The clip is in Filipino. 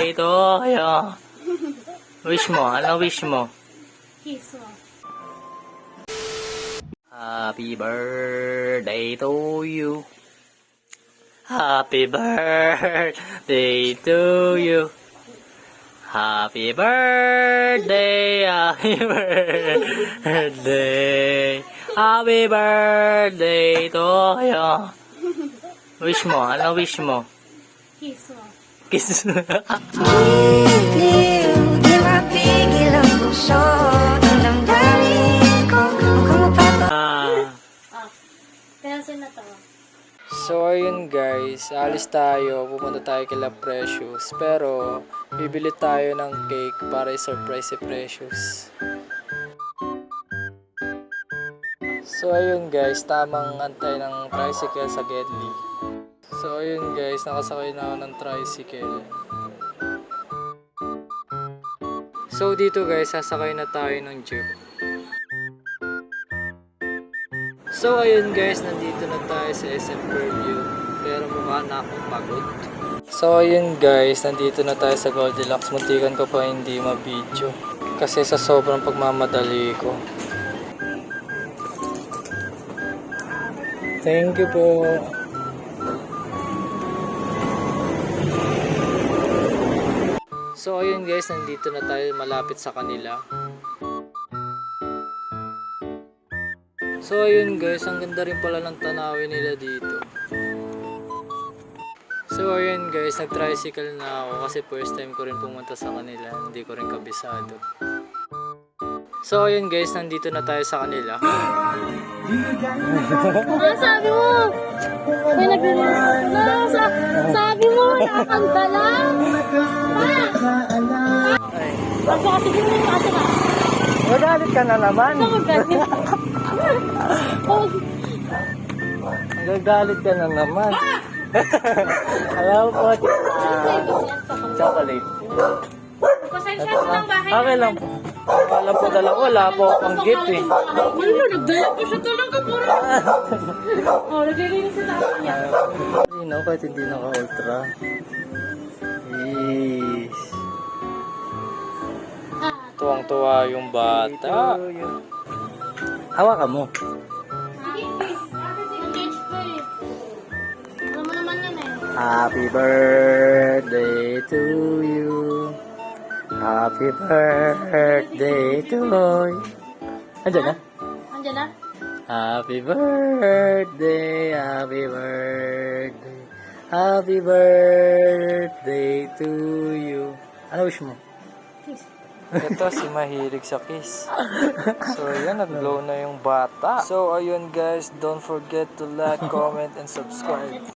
Ito, ayo. Wish mo, ano wish mo? Kiss mo. Happy birthday to you. Happy birthday to you. Happy birthday, happy birthday. Happy birthday to you. Wish mo, ano wish mo? Kiss mo. Kiss. Bigil, di mapigil ang puso ng damdamin ko. Mukhang mapapa. Pensin na to. So ayun guys, alis tayo, pumunta tayo kila Precious, pero bibili tayo ng cake para i-surprise si Precious. So ayun guys, tamang antay ng tricycle sa Gedli. So ayun guys, nakasakay na ako ng tricycle. So dito guys, sasakay na tayo ng jeep. So ayun guys, nandito na tayo sa SM Fairview, pero mukha na akong pagod. So ayun guys, nandito na tayo sa Goldilocks. Muntikan ko pa hindi ma-video kasi sa sobrang pagmamadali ko. Thank you po. So ayun guys, nandito na tayo malapit sa kanila. So ayun guys, ang ganda rin pala ng tanawin nila dito. So ayun guys, nag-tricycle na ako kasi first time ko rin pumunta sa kanila, hindi ko rin kabisado. So ayun guys, nandito na tayo sa kanila. Ano sabi mo? May nag-release na. Sabi mo, nakakanta lang. Ay, Kasi kasi din mo yung asa na. magalit ka na naman. Ano ganyan? Nagagalit ka na naman. Alam po, chocolate. Pasensya mo ng bahay. Okay lang po. Alam po dala ko, wala po akong gift eh. Wala, nagdala pa siya talaga. Oh, naglilinis na ako niya. Hindi kahit hindi naka-ultra. Yes. Tuwang-tuwa yung bata. Hawakan mo. Sige, please. Engage ko eh. Alam mo naman yan eh. Happy birthday to you. Happy birthday to you. Andiyan na? Andiyan na? Happy birthday, happy birthday, happy birthday to you. Ano wish mo? Please. Ito si mahilig sa kiss. So yan, nag-glow na yung bata. So ayun guys, don't forget to like, comment, and subscribe.